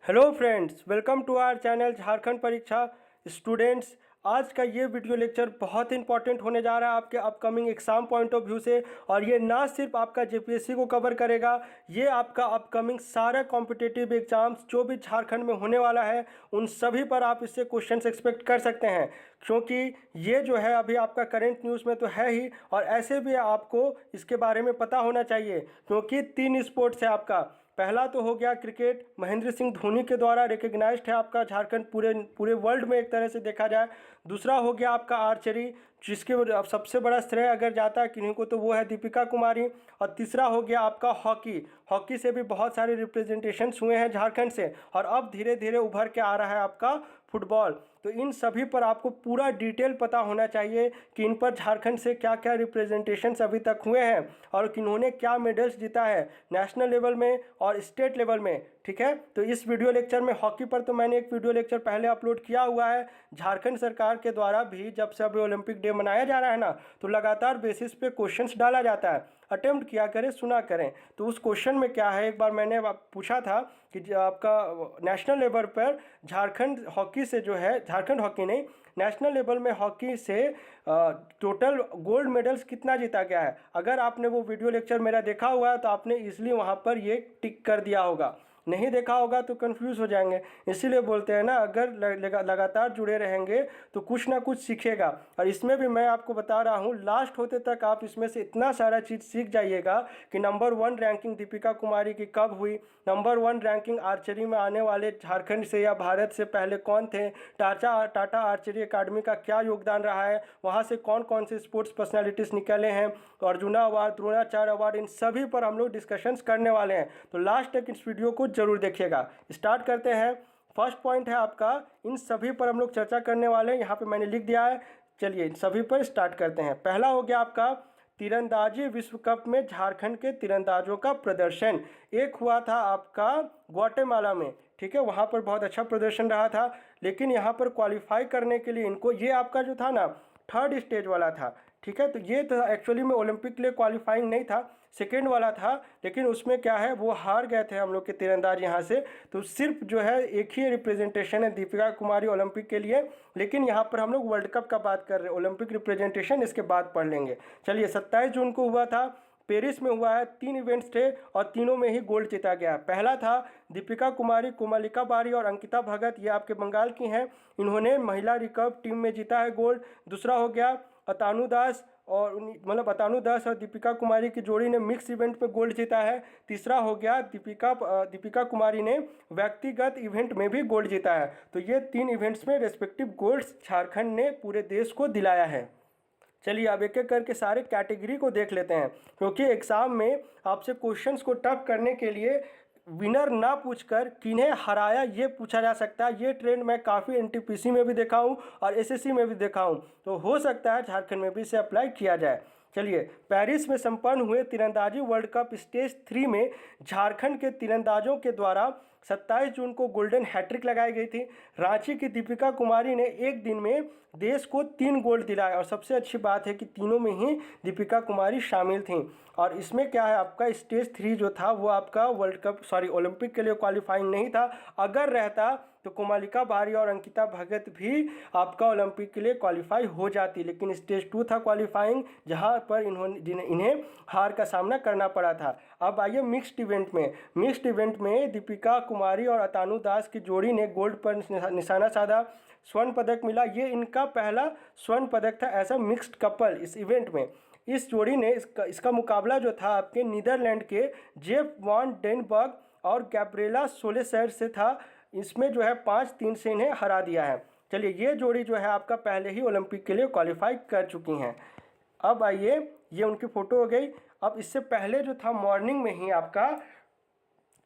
Hello friends, welcome to our channel Jharkhand परीक्षा students. आज का ये वीडियो लेक्चर बहुत इंपॉर्टेंट होने जा रहा है आपके upcoming exam point of view से। और ये ना सिर्फ आपका जेपीएससी को कवर करेगा, ये आपका अपकमिंग सारा कॉम्पिटिटिव एग्जाम्स जो भी झारखंड में होने वाला है उन सभी पर आप इससे क्वेश्चंस एक्सपेक्ट कर सकते हैं। क्योंकि ये जो है अभी आपका करंट न्यूज़ में तो है ही, और ऐसे भी आपको इसके बारे में पता होना चाहिए क्योंकि 3 स्पोर्ट्स है आपका। पहला तो हो गया क्रिकेट, महेंद्र सिंह धोनी के द्वारा रिकग्नाइज्ड है आपका झारखंड पूरे पूरे वर्ल्ड में एक तरह से देखा जाए। दूसरा हो गया आपका आर्चरी, जिसके अब सबसे बड़ा श्रेय अगर जाता है किन्हीं को तो वो है दीपिका कुमारी। और तीसरा हो गया आपका हॉकी। हॉकी से भी बहुत सारे रिप्रेजेंटेशंस हुए हैं झारखंड से, और अब धीरे धीरे उभर के आ रहा है आपका फुटबॉल। तो इन सभी पर आपको पूरा डिटेल पता होना चाहिए कि इन पर झारखंड से क्या क्या रिप्रेजेंटेशंस अभी तक हुए हैं और किन्होंने क्या मेडल्स जीता है नेशनल लेवल में और स्टेट लेवल में। ठीक है, तो इस वीडियो लेक्चर में हॉकी पर तो मैंने एक वीडियो लेक्चर पहले अपलोड किया हुआ है। झारखंड सरकार के द्वारा भी जब से अभी ओलंपिक डे मनाया जा रहा है ना, तो लगातार बेसिस पे क्वेश्चंस डाला जाता है। अटेम्प्ट किया करें, सुना करें। तो उस क्वेश्चन में क्या है, एक बार मैंने पूछा था कि आपका नेशनल लेवल पर झारखंड हॉकी से जो है, झारखंड हॉकी नहीं, नेशनल लेवल में हॉकी से टोटल गोल्ड मेडल्स कितना जीता गया है। अगर आपने वो वीडियो लेक्चर मेरा देखा हुआ है तो आपने इसलिए वहाँ पर ये टिक कर दिया होगा। नहीं देखा होगा तो कंफ्यूज हो जाएंगे। इसीलिए बोलते हैं ना, अगर लगातार जुड़े रहेंगे तो कुछ ना कुछ सीखेगा। और इसमें भी मैं आपको बता रहा हूँ, लास्ट होते तक आप इसमें से इतना सारा चीज़ सीख जाइएगा कि नंबर 1 रैंकिंग दीपिका कुमारी की कब हुई, नंबर 1 रैंकिंग आर्चरी में आने वाले झारखंड से या भारत से पहले कौन थे, टाटा आर्चरी अकादमी का क्या योगदान रहा है, वहाँ से कौन कौन से स्पोर्ट्स पर्सनैलिटीज़ निकले हैं, अर्जुना अवार्ड, द्रोणाचार्य अवार्ड, इन सभी पर हम लोग डिस्कशंस करने वाले हैं। तो लास्ट तक इस वीडियो को जरूर देखिएगा। स्टार्ट करते हैं। फर्स्ट पॉइंट है आपका, इन सभी पर हम लोग चर्चा करने वाले हैं। यहाँ पे मैंने लिख दिया है, चलिए इन सभी पर स्टार्ट करते हैं। पहला हो गया आपका तीरंदाजी विश्व कप में झारखंड के तीरंदाजों का प्रदर्शन। एक हुआ था आपका ग्वाटेमाला में, ठीक है, वहाँ पर बहुत अच्छा प्रदर्शन रहा था। लेकिन यहाँ पर क्वालिफाई करने के लिए इनको, ये आपका जो था ना थर्ड स्टेज वाला था, ठीक है, तो ये तो एक्चुअली में ओलंपिक के लिए क्वालिफाइंग नहीं था, सेकेंड वाला था। लेकिन उसमें क्या है, वो हार गए थे हम लोग के तीरंदाज यहाँ से। तो सिर्फ जो है एक ही रिप्रेजेंटेशन है दीपिका कुमारी ओलंपिक के लिए। लेकिन यहाँ पर हम लोग वर्ल्ड कप का बात कर रहे हैं, ओलंपिक रिप्रेजेंटेशन इसके बाद पढ़ लेंगे। चलिए, 27 जून को हुआ था, पेरिस में हुआ है। 3 इवेंट्स थे और तीनों में ही गोल्ड जीता गया। पहला था दीपिका कुमारी, कोमलिका बारी और अंकिता भगत, ये आपके बंगाल की हैं, इन्होंने महिला रिकर्व टीम में जीता है गोल्ड। दूसरा हो गया अतानु दास अतानु दास और दीपिका कुमारी की जोड़ी ने मिक्स इवेंट में गोल्ड जीता है। तीसरा हो गया दीपिका कुमारी ने व्यक्तिगत इवेंट में भी गोल्ड जीता है। तो ये 3 इवेंट्स में रेस्पेक्टिव गोल्ड्स झारखंड ने पूरे देश को दिलाया है। चलिए अब एक एक करके सारे कैटेगरी को देख लेते हैं, क्योंकि एग्ज़ाम में आपसे क्वेश्चंस को टफ करने के लिए विनर ना पूछकर किन्हें हराया ये पूछा जा सकता है। ये ट्रेंड मैं काफ़ी एनटीपीसी में भी देखा हूँ और एसएससी में भी देखा हूँ, तो हो सकता है झारखंड में भी इसे अप्लाई किया जाए। चलिए, पेरिस में संपन्न हुए तीरंदाजी वर्ल्ड कप स्टेज 3 में झारखंड के तीरंदाजों के द्वारा 27 जून को गोल्डन हैट्रिक लगाई गई थी। रांची की दीपिका कुमारी ने एक दिन में देश को 3 गोल्ड दिलाए, और सबसे अच्छी बात है कि तीनों में ही दीपिका कुमारी शामिल थीं। और इसमें क्या है, आपका स्टेज 3 जो था वो आपका ओलंपिक के लिए क्वालिफाइंग नहीं था। अगर रहता तो कोमलिका बारी और अंकिता भगत भी आपका ओलंपिक के लिए क्वालिफाई हो जाती, लेकिन स्टेज 2 था क्वालिफाइंग, जहां पर इन्हें हार का सामना करना पड़ा था। अब आइए मिक्स्ड इवेंट में दीपिका कुमारी और अतानु दास की जोड़ी ने गोल्ड पर निशाना साधा, स्वर्ण पदक मिला। ये इनका पहला स्वर्ण पदक था ऐसा मिक्स्ड कपल इस इवेंट में। इस जोड़ी ने इसका मुकाबला जो था आपके नीदरलैंड के जेफ वॉन डेनबर्ग और गैब्रिएला सोलेसर से था। इसमें जो है 5-3 से इन्हें हरा दिया है। चलिए, ये जोड़ी जो है आपका पहले ही ओलंपिक के लिए क्वालिफाई कर चुकी हैं। अब आइए, ये उनकी फ़ोटो हो गई। अब इससे पहले जो था मॉर्निंग में ही आपका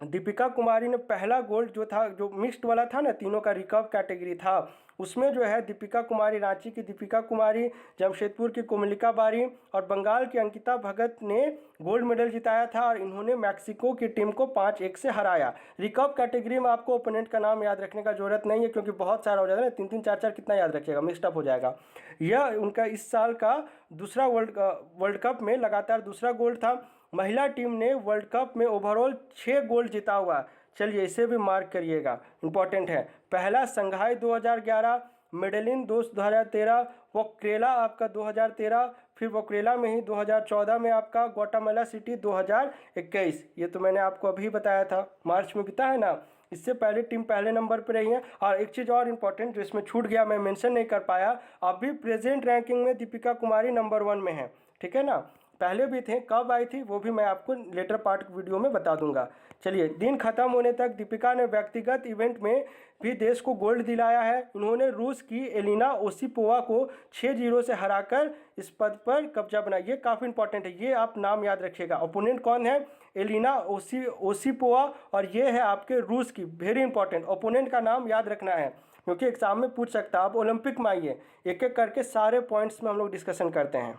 दीपिका कुमारी ने पहला गोल्ड जो था, जो मिक्स्ड वाला था ना, तीनों का रिकर्व कैटेगरी था, उसमें जो है दीपिका कुमारी, रांची की दीपिका कुमारी, जमशेदपुर की कोमलिका बारी और बंगाल की अंकिता भगत ने गोल्ड मेडल जिताया था। और इन्होंने मैक्सिको की टीम को 5-1 से हराया। रिकर्व कैटेगरी में आपको ओपोनेंट का नाम याद रखने का जरूरत नहीं है, क्योंकि बहुत सारा हो जाता है ना, 3-3 4-4 कितना याद रखिएगा, मिक्सअप हो जाएगा। यह उनका इस साल का दूसरा वर्ल्ड कप में लगातार दूसरा गोल्ड था। महिला टीम ने वर्ल्ड कप में ओवरऑल 6 गोल्ड जीता हुआ, चलिए इसे भी मार्क करिएगा, इंपॉर्टेंट है। पहला संघाई 2011, मेडेलिन 2013, वोक्रेला आपका 2013, फिर वोक्रेला में ही 2014 में आपका ग्वाटेमाला सिटी 2021। ये तो मैंने आपको अभी बताया था, मार्च में बीता है ना। इससे पहले टीम पहले नंबर पर रही है। और एक चीज़ और इम्पॉर्टेंट जो इसमें छूट गया, मैं मेंशन नहीं कर पाया, अभी प्रेजेंट रैंकिंग में दीपिका कुमारी नंबर 1 में है, ठीक है ना। पहले भी थे, कब आई थी वो भी मैं आपको लेटर पार्ट वीडियो में बता दूंगा। चलिए, दिन खत्म होने तक दीपिका ने व्यक्तिगत इवेंट में भी देश को गोल्ड दिलाया है। उन्होंने रूस की एलिना ओसिपोवा को 6-0 से हराकर इस पद पर कब्जा बनाया। ये काफ़ी इंपॉर्टेंट है, ये आप नाम याद रखिएगा। ओपोनेंट कौन है? एलिना ओसिपोवा, और ये है आपके रूस की। वेरी इंपॉर्टेंट, ओपोनेंट का नाम याद रखना है क्योंकि एग्जाम में पूछ सकता है। आप ओलंपिक में आइए, एक एक करके सारे पॉइंट्स में हम लोग डिस्कशन करते हैं।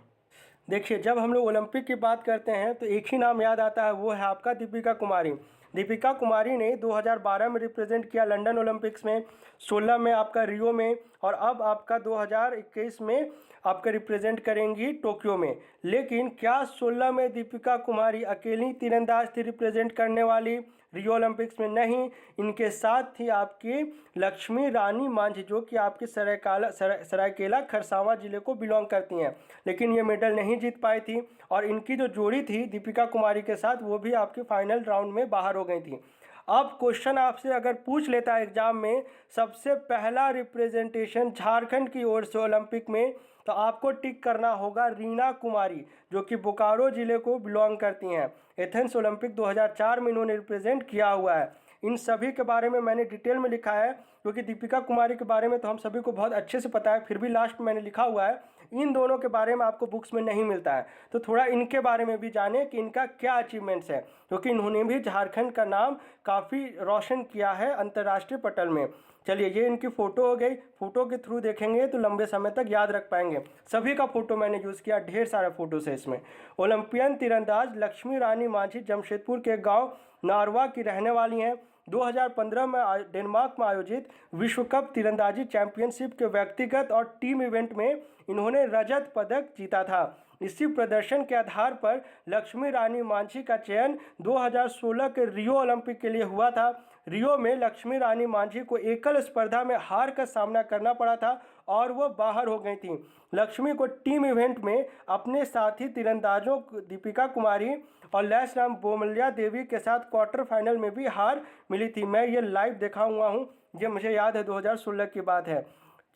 देखिए, जब हम लोग ओलंपिक की बात करते हैं तो एक ही नाम याद आता है, वो है आपका दीपिका कुमारी। दीपिका कुमारी ने 2012 में रिप्रेजेंट किया लंदन ओलंपिक्स में, 16 में आपका रियो में, और अब आपका 2021 में आपका रिप्रेजेंट करेंगी टोक्यो में। लेकिन क्या 16 में दीपिका कुमारी अकेली तीरंदाज थी रिप्रेजेंट करने वाली रियो ओलंपिक्स में? नहीं, इनके साथ थी आपकी लक्ष्मी रानी मांझी, जो कि आपके सरायकेला खरसावां जिले को बिलोंग करती हैं, लेकिन ये मेडल नहीं जीत पाई थी। और इनकी जो जोड़ी थी दीपिका कुमारी के साथ, वो भी आपके फाइनल राउंड में बाहर हो गई थी। अब क्वेश्चन आपसे अगर पूछ लेता है एग्जाम में, सबसे पहला रिप्रेजेंटेशन झारखंड की ओर से ओलंपिक में, तो आपको टिक करना होगा रीना कुमारी, जो कि बोकारो जिले को बिलोंग करती हैं। एथेंस ओलंपिक 2004 में इन्होंने रिप्रेजेंट किया हुआ है। इन सभी के बारे में मैंने डिटेल में लिखा है, क्योंकि दीपिका कुमारी के बारे में तो हम सभी को बहुत अच्छे से पता है, फिर भी लास्ट में मैंने लिखा हुआ है। इन दोनों के बारे में आपको बुक्स में नहीं मिलता है, तो थोड़ा इनके बारे में भी जानें कि इनका क्या अचीवमेंट्स है, क्योंकि इन्होंने भी झारखंड का नाम काफ़ी रोशन किया है अंतर्राष्ट्रीय पटल में। चलिए, ये इनकी फ़ोटो हो गई। फ़ोटो के थ्रू देखेंगे तो लंबे समय तक याद रख पाएंगे। सभी का फ़ोटो मैंने यूज़ किया, ढेर सारा फ़ोटोस है इसमें। ओलंपियन तीरंदाज लक्ष्मी रानी मांझी जमशेदपुर के गांव नारवा की रहने वाली हैं। 2015 में डेनमार्क में आयोजित विश्व कप तीरंदाजी चैंपियनशिप के व्यक्तिगत और टीम इवेंट में इन्होंने रजत पदक जीता था। इसी प्रदर्शन के आधार पर लक्ष्मी रानी मांझी का चयन 2016 के रियो ओलंपिक के लिए हुआ था। रियो में लक्ष्मी रानी मांझी को एकल स्पर्धा में हार का सामना करना पड़ा था और वो बाहर हो गई थी। लक्ष्मी को टीम इवेंट में अपने साथी तीरंदाजों दीपिका कुमारी और लैसराम बोमलिया देवी के साथ क्वार्टर फाइनल में भी हार मिली थी। मैं ये लाइव देखा हुआ हूँ, ये मुझे याद है, 2016 की बात है।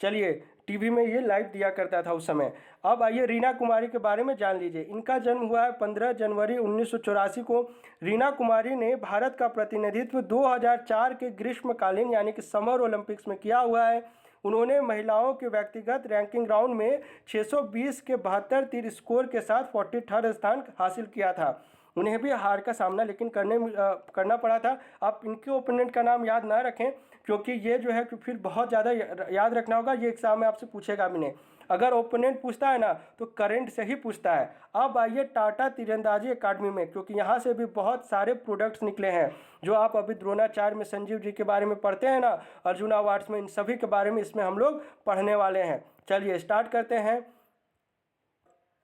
चलिए, टीवी में ये लाइव दिया करता था उस समय। अब आइए रीना कुमारी के बारे में जान लीजिए। इनका जन्म हुआ है 15 जनवरी 1984 को। रीना कुमारी ने भारत का प्रतिनिधित्व 2004 के ग्रीष्मकालीन यानी कि समर ओलंपिक्स में किया हुआ है। उन्होंने महिलाओं के व्यक्तिगत रैंकिंग राउंड में 620 के 72 तीर स्कोर के साथ 43 स्थान हासिल किया था। उन्हें भी हार का सामना लेकिन करना पड़ा था। आप इनके ओपोनेंट का नाम याद ना रखें, क्योंकि ये जो है कि फिर बहुत ज़्यादा याद रखना होगा, ये एग्जाम में आपसे पूछेगा भी नहीं। अगर ओपोनेंट पूछता है ना तो करंट से ही पूछता है। अब आइए टाटा तीरंदाजी अकादमी में, क्योंकि यहाँ से भी बहुत सारे प्रोडक्ट्स निकले हैं जो आप अभी द्रोणाचार्य में संजीव जी के बारे में पढ़ते हैं ना, अर्जुन अवार्ड्स में, इन सभी के बारे में इसमें हम लोग पढ़ने वाले हैं। चलिए स्टार्ट करते हैं।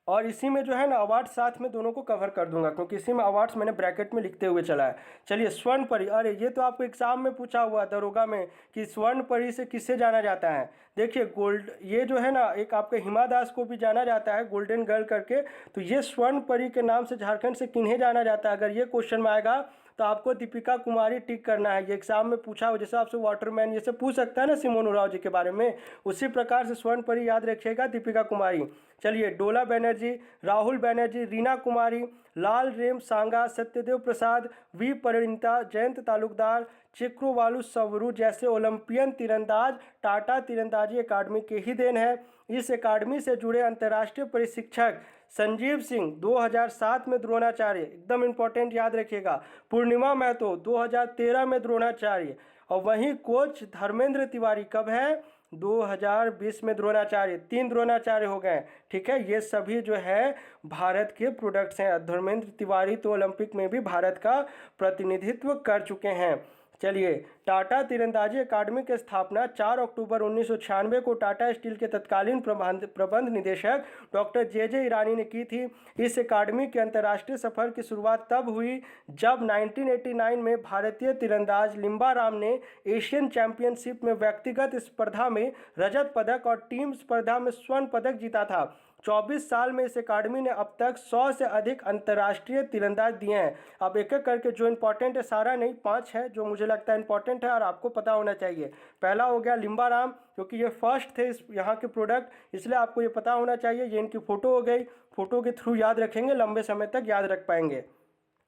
और इसी में जो है ना अवार्ड साथ में दोनों को कवर कर दूंगा, क्योंकि इसी में अवार्ड्स मैंने ब्रैकेट में लिखते हुए चला है। चलिए, स्वर्ण परी, अरे ये तो आपको एग्जाम में पूछा हुआ दरोगा में कि स्वर्ण परी से किससे जाना जाता है। देखिए, गोल्ड, ये जो है ना एक आपके हिमा दास को भी जाना जाता है गोल्डन गर्ल करके, तो ये स्वर्ण परी के नाम से झारखंड से किन्हें जाना जाता है? अगर ये क्वेश्चन में आएगा तो आपको दीपिका कुमारी टिक करना है। ये एग्जाम में पूछा हो, जैसे आपसे वाटरमैन ये सब पूछ सकता है ना सिमोन उराव जी के बारे में, उसी प्रकार से स्वर्ण परी याद रखिएगा दीपिका कुमारी। चलिए, Dola Banerjee, Rahul Banerjee, Reena Kumari, Lalremsanga, Satyadev Prasad, V Parinita, Jayanta Talukdar, Chekrovolu Swuro जैसे ओलंपियन तीरंदाज टाटा तीरंदाजी अकादमी के ही देन है। इस अकादमी से जुड़े अंतर्राष्ट्रीय प्रशिक्षक संजीव सिंह 2007 में द्रोणाचार्य, एकदम इंपॉर्टेंट याद रखिएगा। पूर्णिमा महतो 2013 में द्रोणाचार्य, और वहीं कोच धर्मेंद्र तिवारी कब है? 2020 में द्रोणाचार्य। 3 द्रोणाचार्य हो गए, ठीक है। ये सभी जो है भारत के प्रोडक्ट्स हैं। धर्मेंद्र तिवारी तो ओलंपिक में भी भारत का प्रतिनिधित्व कर चुके हैं। चलिए, टाटा तीरंदाजी अकादमी की स्थापना 4 अक्टूबर 1996 को टाटा स्टील के तत्कालीन प्रबंध निदेशक डॉक्टर जे ईरानी ने की थी। इस अकादमी के अंतर्राष्ट्रीय सफर की शुरुआत तब हुई जब 1989 में भारतीय तीरंदाज लिम्बा राम ने एशियन चैंपियनशिप में व्यक्तिगत स्पर्धा में रजत पदक और टीम स्पर्धा में स्वर्ण पदक जीता था। 24 साल में इस अकादमी ने अब तक 100 से अधिक अंतर्राष्ट्रीय तीरंदाज दिए हैं। अब एक एक करके जो इंपॉर्टेंट है, सारा नहीं, 5 है जो मुझे लगता है इंपॉर्टेंट है और आपको पता होना चाहिए। पहला हो गया लिम्बा राम, क्योंकि ये फर्स्ट थे इस यहाँ के प्रोडक्ट, इसलिए आपको ये पता होना चाहिए। ये इनकी फ़ोटो हो गई, फ़ोटो के थ्रू याद रखेंगे, लंबे समय तक याद रख पाएंगे।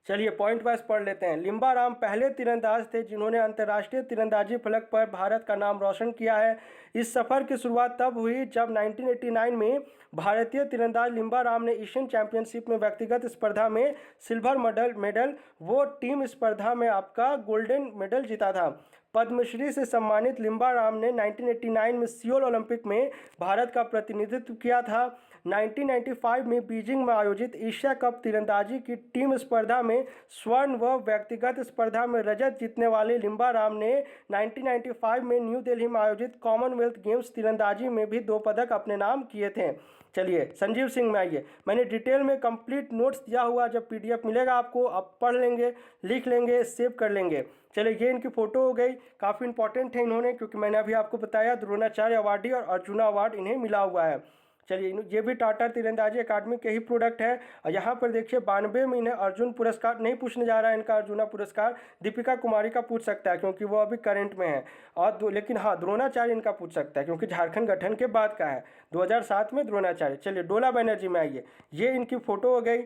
चलिए पॉइंट वाइज पढ़ लेते हैं। लिम्बा राम पहले तीरंदाज थे जिन्होंने अंतर्राष्ट्रीय तीरंदाजी फलक पर भारत का नाम रोशन किया है। इस सफ़र की शुरुआत तब हुई जब 1989 में भारतीय तीरंदाज लिम्बा राम ने एशियन चैंपियनशिप में व्यक्तिगत स्पर्धा में सिल्वर मेडल वो टीम स्पर्धा में आपका गोल्डन मेडल जीता था। पद्मश्री से सम्मानित लिम्बा राम ने 1989 में सियोल ओलंपिक में भारत का प्रतिनिधित्व किया था। 1995 में बीजिंग में आयोजित एशिया कप तीरंदाजी की टीम स्पर्धा में स्वर्ण व व्यक्तिगत स्पर्धा में रजत जीतने वाले लिम्बा राम ने 1995 में न्यू दिल्ली में आयोजित कॉमनवेल्थ गेम्स तीरंदाजी में भी 2 पदक अपने नाम किए थे। चलिए संजीव सिंह में आइए, मैंने डिटेल में कंप्लीट नोट्स दिया हुआ, जब पीडीएफ मिलेगा आपको आप पढ़ लेंगे, लिख लेंगे, सेव कर लेंगे। चलिए ये इनकी फ़ोटो हो गई, काफ़ी इंपॉर्टेंट है इन्होंने, क्योंकि मैंने अभी आपको बताया द्रोणाचार्य अवार्डी और अर्जुना अवार्ड इन्हें मिला हुआ है। चलिए ये भी टाटा तीरंदाजी अकादमी के ही प्रोडक्ट है। और यहाँ पर देखिए 92 में इन्हें अर्जुन पुरस्कार नहीं पूछने जा रहा है, इनका अर्जुना पुरस्कार दीपिका कुमारी का पूछ सकता है क्योंकि वो अभी करंट में है। और लेकिन हाँ द्रोणाचार्य इनका पूछ सकता है क्योंकि झारखंड गठन के बाद का है, 2007 में द्रोणाचार्य। चलिए डोला बनर्जी में आइए, ये इनकी फ़ोटो हो गई।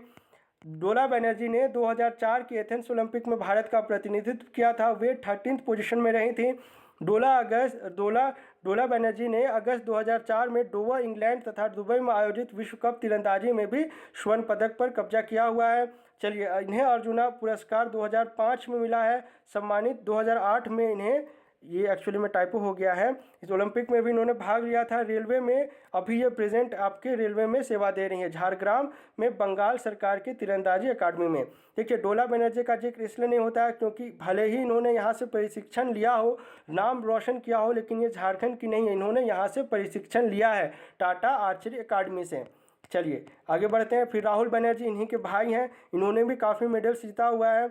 डोला बनर्जी ने 2004 के एथेंस ओलंपिक में भारत का प्रतिनिधित्व किया था। वे 13th पोजीशन में रही थी। डोला बनर्जी ने अगस्त 2004 में डोवर इंग्लैंड तथा दुबई में आयोजित विश्व कप तीरंदाजी में भी स्वर्ण पदक पर कब्जा किया हुआ है। चलिए इन्हें अर्जुना पुरस्कार 2005 में मिला है, सम्मानित 2008 में इन्हें, ये एक्चुअली में टाइपो हो गया है, इस ओलंपिक में भी इन्होंने भाग लिया था। रेलवे में अभी ये प्रेजेंट आपके रेलवे में सेवा दे रही है, झारग्राम में बंगाल सरकार की तीरंदाजी अकादमी में। देखिए डोला बनर्जी का जिक्र इसलिए नहीं होता है क्योंकि भले ही इन्होंने यहाँ से प्रशिक्षण लिया हो, नाम रोशन किया हो, लेकिन ये झारखंड की नहीं है, इन्होंने यहाँ से प्रशिक्षण लिया है टाटा आर्चरी अकादमी से। चलिए आगे बढ़ते हैं। फिर राहुल बनर्जी इन्हीं के भाई हैं, इन्होंने भी काफ़ी मेडल्स जीता हुआ है।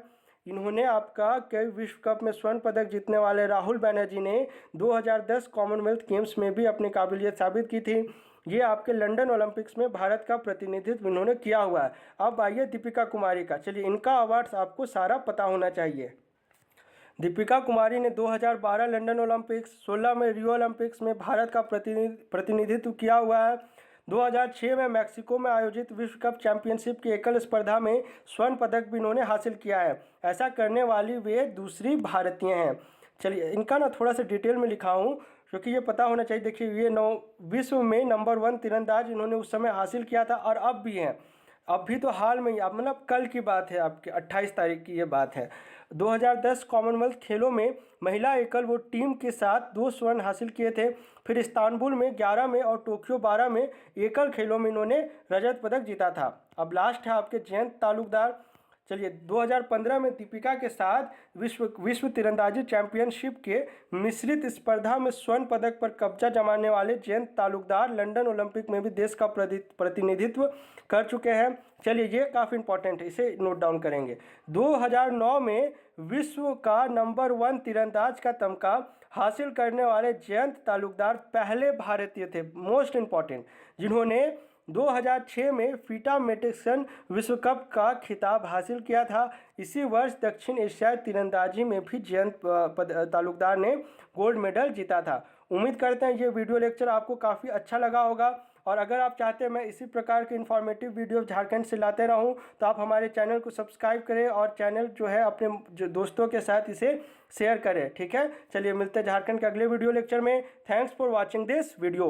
इन्होंने आपका कई विश्व कप में स्वर्ण पदक जीतने वाले राहुल बनर्जी ने 2010 कॉमनवेल्थ गेम्स में भी अपनी काबिलियत साबित की थी। ये आपके लंदन ओलंपिक्स में भारत का प्रतिनिधित्व इन्होंने किया हुआ है। अब आइए दीपिका कुमारी का। चलिए इनका अवार्ड्स आपको सारा पता होना चाहिए। दीपिका कुमारी ने 2012 लंदन ओलंपिक्स, 16 में रियो ओलंपिक्स में भारत का प्रतिनिधित्व किया हुआ है। 2006 में मैक्सिको में आयोजित विश्व कप चैंपियनशिप की एकल स्पर्धा में स्वर्ण पदक भी इन्होंने हासिल किया है। ऐसा करने वाली वे दूसरी भारतीय हैं। चलिए इनका ना थोड़ा सा डिटेल में लिखा हूँ क्योंकि ये पता होना चाहिए। देखिए ये विश्व में नंबर 1 तीरंदाज इन्होंने उस समय हासिल किया था और अब भी हैं। अभी तो हाल में ही, अब मतलब कल की बात है, आपके 28 तारीख की ये बात है। 2010 कॉमनवेल्थ खेलों में महिला एकल वो टीम के साथ 2 स्वर्ण हासिल किए थे। फिर इस्तांबुल में 11 में और टोक्यो 12 में एकल खेलों में इन्होंने रजत पदक जीता था। अब लास्ट है आपके जयंत तालुकदार। चलिए 2015 में दीपिका के साथ विश्व तीरंदाजी चैंपियनशिप के मिश्रित स्पर्धा में स्वर्ण पदक पर कब्जा जमाने वाले जयंत तालुकदार लंदन ओलंपिक में भी देश का प्रतिनिधित्व कर चुके हैं। चलिए ये काफ़ी इंपॉर्टेंट है, इसे नोट डाउन करेंगे। 2009 में विश्व का नंबर 1 तीरंदाज का तमगा हासिल करने वाले जयंत तालुकदार पहले भारतीय थे, मोस्ट इम्पॉर्टेंट, जिन्होंने 2006 में फीटा मेटिक्सन विश्व कप का खिताब हासिल किया था। इसी वर्ष दक्षिण एशियाई तीरंदाजी में भी जयंत तालुकदार ने गोल्ड मेडल जीता था। उम्मीद करते हैं ये वीडियो लेक्चर आपको काफ़ी अच्छा लगा होगा, और अगर आप चाहते हैं मैं इसी प्रकार के इन्फॉर्मेटिव वीडियो झारखंड से लाते रहूं तो आप हमारे चैनल को सब्सक्राइब करें और चैनल जो है अपने जो दोस्तों के साथ इसे शेयर करें। ठीक है, चलिए मिलते हैं झारखंड के अगले वीडियो लेक्चर में। Thanks for watching this video.